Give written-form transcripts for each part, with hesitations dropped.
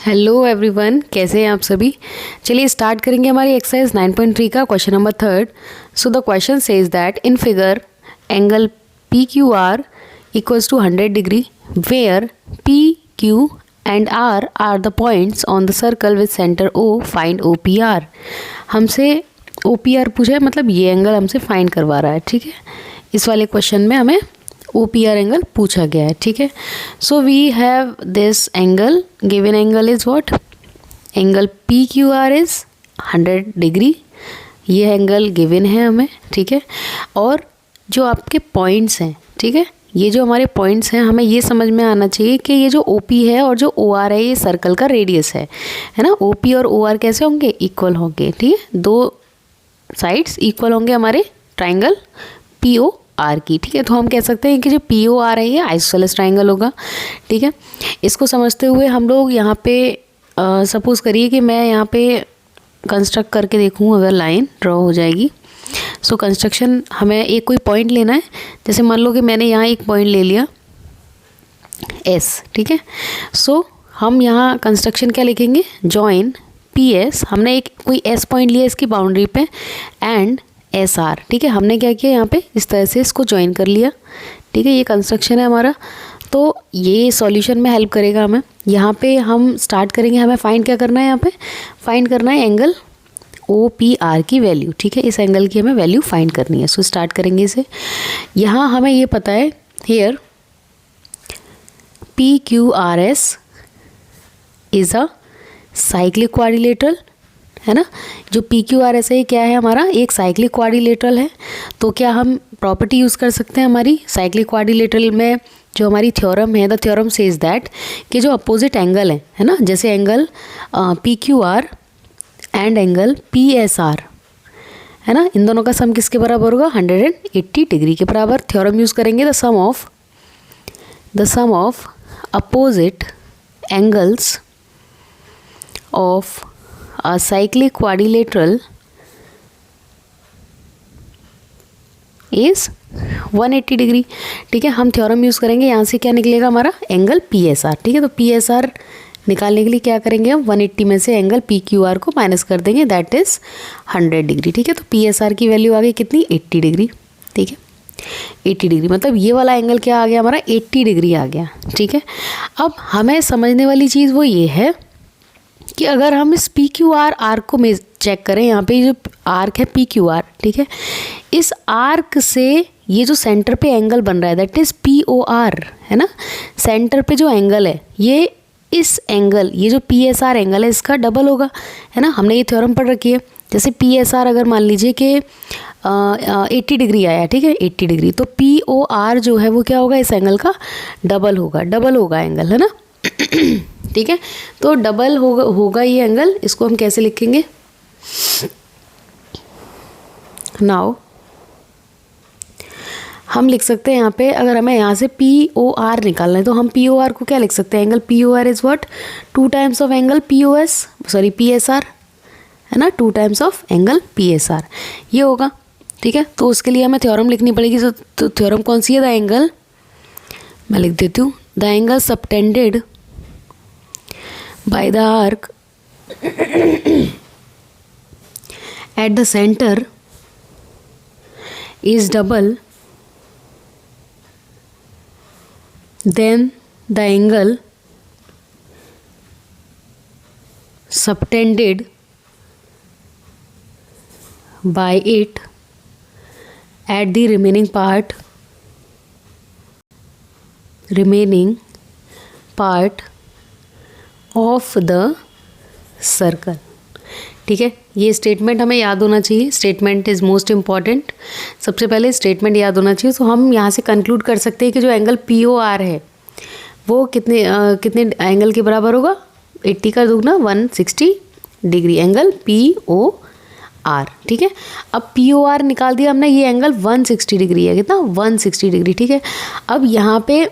Hello everyone, कैसे हैं आप सभी। चलिए स्टार्ट करेंगे हमारी एक्सरसाइज 9.3 का question number 3। So the question says that in figure angle P Q R equals to 100 degree where P Q and R the points on the circle with centre O, find O P R. हमसे O P are पूछा है, मतलब ये angle हमसे find करवा रहा है। ठीक है, इस वाले क्वेश्चन में हमें ओ पी आर एंगल पूछा गया है। ठीक है, so we have this angle, given angle is what, angle P Q R is 100 degree. ये एंगल गिवन है हमें। ठीक है, और जो आपके पॉइंट्स हैं, ठीक है, ये जो हमारे पॉइंट्स हैं, हमें ये समझ में आना चाहिए कि ये जो ओ पी है और जो ओ आर है, ये सर्कल का रेडियस है ना। ओ पी और ओ आर कैसे होंगे, इक्वल होंगे। ठीक है, दो साइड्स इक्वल होंगे हमारे ट्राइंगल पी ओ आर की। ठीक है, तो हम कह सकते हैं कि जो पी ओ आर है ये आइसोसेलेस ट्राइंगल होगा। ठीक है, इसको समझते हुए हम लोग यहाँ पे सपोज करिए कि मैं यहाँ पे कंस्ट्रक्ट करके देखूँ, अगर लाइन ड्रॉ हो जाएगी। सो कंस्ट्रक्शन, हमें एक कोई पॉइंट लेना है। जैसे मान लो कि मैंने यहाँ एक पॉइंट ले लिया एस। ठीक है, सो हम यहाँ कंस्ट्रक्शन क्या लिखेंगे, जॉइन पी एस। हमने एक कोई एस पॉइंट लिया इसकी बाउंड्री पे, एंड एस आर। ठीक है, हमने क्या किया यहाँ पे, इस तरह से इसको ज्वाइन कर लिया। ठीक है, ये कंस्ट्रक्शन है हमारा। तो ये सॉल्यूशन में हेल्प करेगा हमें। यहाँ पे हम स्टार्ट करेंगे, हमें फाइंड क्या करना है, यहाँ पे फाइंड करना है एंगल ओ पी आर की वैल्यू। ठीक है, इस एंगल की हमें वैल्यू फाइंड करनी है। सो स्टार्ट करेंगे इसे। यहाँ हमें ये पता है, here P Q R S is a cyclic quadrilateral, है ना। जो पी क्यू आर एस है, क्या है हमारा, एक साइक्लिक क्वाड्रिलेटरल है। तो क्या हम प्रॉपर्टी यूज़ कर सकते हैं हमारी साइक्लिक क्वाड्रिलेटरल में, जो हमारी थ्योरम है, द थ्योरम सेज दैट कि जो अपोजिट एंगल है ना, जैसे angle P Q are and angle P S R, है ना, इन दोनों का सम किसके बराबर होगा, 180 डिग्री के बराबर। थ्योरम यूज़ करेंगे, the sum of opposite angles of a cyclic quadrilateral is 180 degree. ठीक है, हम थ्योरम यूज़ करेंगे, यहाँ से क्या निकलेगा हमारा, एंगल पी एस आर। ठीक है, तो पी एस आर निकालने के लिए क्या करेंगे हम, 180 में से एंगल पी क्यू आर को माइनस कर देंगे, दैट इज़ 100 डिग्री। ठीक है, तो पी एस आर की वैल्यू आ गई कितनी, 80 डिग्री। ठीक है, 80 डिग्री मतलब ये वाला एंगल क्या आ गया हमारा, 80 डिग्री आ गया। ठीक है, अब हमें समझने वाली चीज़ वो ये है कि अगर हम इस पी क्यू आर आर्क को में चेक करें, यहाँ पे जो आर्क है पी क्यू आर, ठीक है, इस आर्क से ये जो सेंटर पे एंगल बन रहा है, that is P O R, है ना। सेंटर पे जो एंगल है, ये इस एंगल, ये जो पी एस आर एंगल है, इसका डबल होगा, है ना। हमने ये थ्योरम पढ़ रखी है। जैसे पी एस आर अगर मान लीजिए कि 80 डिग्री आया, ठीक है, 80 डिग्री, तो पी ओ आर जो है वो क्या होगा, इस एंगल का डबल होगा एंगल, है ना। ठीक है, तो डबल होगा ये एंगल। इसको हम कैसे लिखेंगे, नाउ हम लिख सकते हैं यहाँ पे, अगर हमें यहाँ से पी ओ आर निकालना है तो हम पी ओ आर को क्या लिख सकते हैं, angle P O R is what, 2 times of angle P O S, sorry P S R, है ना, 2 times of angle P S R, ये होगा। ठीक है, तो उसके लिए हमें थ्योरम लिखनी पड़ेगी। तो थ्योरम कौन सी है, द एंगल, मैं लिख देती हूँ, the angle subtended by the arc at the center is double than the angle subtended by it at the remaining part of the circle. ठीक है, ये स्टेटमेंट हमें याद होना चाहिए। Statement is most important. सबसे पहले स्टेटमेंट याद होना चाहिए। तो हम यहाँ से कंक्लूड कर सकते हैं कि जो एंगल पी ओ आर है वो कितने एंगल के बराबर होगा, 80 का दुगना 160 degree, angle P O R. ठीक है, अब पी ओ आर निकाल दिया हमने, ये एंगल 160 डिग्री है, कितना, 160 डिग्री। ठीक है, अब यहाँ पे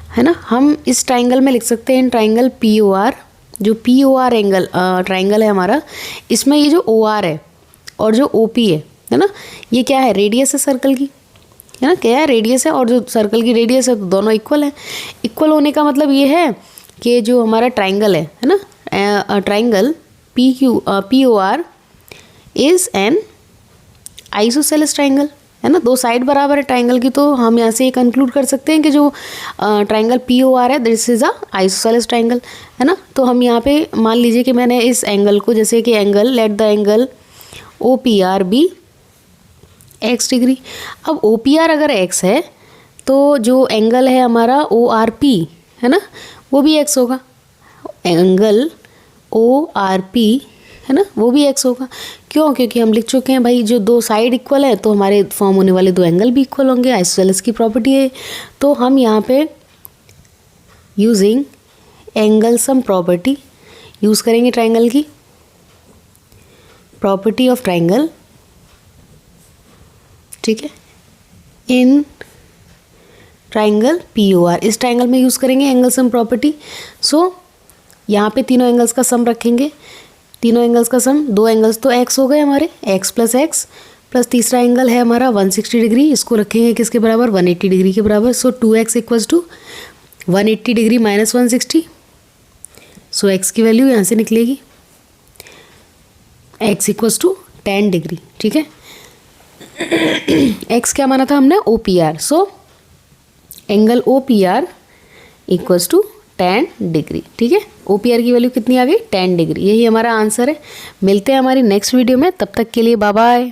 है ना, हम इस ट्राइंगल में लिख सकते हैं, ट्राइंगल पी ओ आर, जो P O R angle triangle है हमारा, इसमें ये जो ओ आर है और जो ओ पी है ना, ये क्या है, रेडियस है सर्कल की। है ना, क्या है, रेडियस है और जो सर्कल की रेडियस है, तो दोनों इक्वल है। इक्वल होने का मतलब ये है कि जो हमारा ट्राइंगल है ना, triangle POR is an isosceles triangle, है ना, दो साइड बराबर है ट्राइंगल की, तो हम यहाँ से ये कंक्लूड कर सकते हैं कि जो ट्राइंगल POR है this is a isosceles triangle, है ना। तो हम यहाँ पे मान लीजिए कि मैंने इस एंगल को, जैसे कि angle, let the angle OPR be x degree. अब OPR अगर x है तो जो एंगल है हमारा ORP, है ना, वो भी x होगा। एंगल ORP, है ना, वो भी x होगा। क्यों? क्योंकि हम लिख चुके हैं भाई, जो दो साइड इक्वल है तो हमारे फॉर्म होने वाले दो एंगल भी इक्वल होंगे, आइसोसेलेस की प्रॉपर्टी है। तो हम यहाँ पे using angle sum property use करेंगे ट्राइंगल की, प्रॉपर्टी ऑफ ट्राइंगल, ठीक है, इन ट्राइंगल POR। इस ट्राइंगल में यूज़ करेंगे एंगल सम प्रॉपर्टी। सो यहाँ पे तीनों एंगल्स का सम रखेंगे, तीनों एंगल्स का सम, दो एंगल्स तो x हो गए हमारे, x प्लस तीसरा एंगल है हमारा 160 डिग्री, इसको रखेंगे किसके बराबर, 180 डिग्री के बराबर। So 2x equals to 180 degree minus 160। So x की वैल्यू यहाँ से निकलेगी, x इक्वल्स टू 10 डिग्री, ठीक है। x क्या माना था हमने, OPR। So angle OPR equals to 10 degree, ठीक है। OPR की वैल्यू कितनी आ गई, 10 डिग्री। यही हमारा आंसर है। मिलते हैं हमारी नेक्स्ट वीडियो में, तब तक के लिए बाय बाय।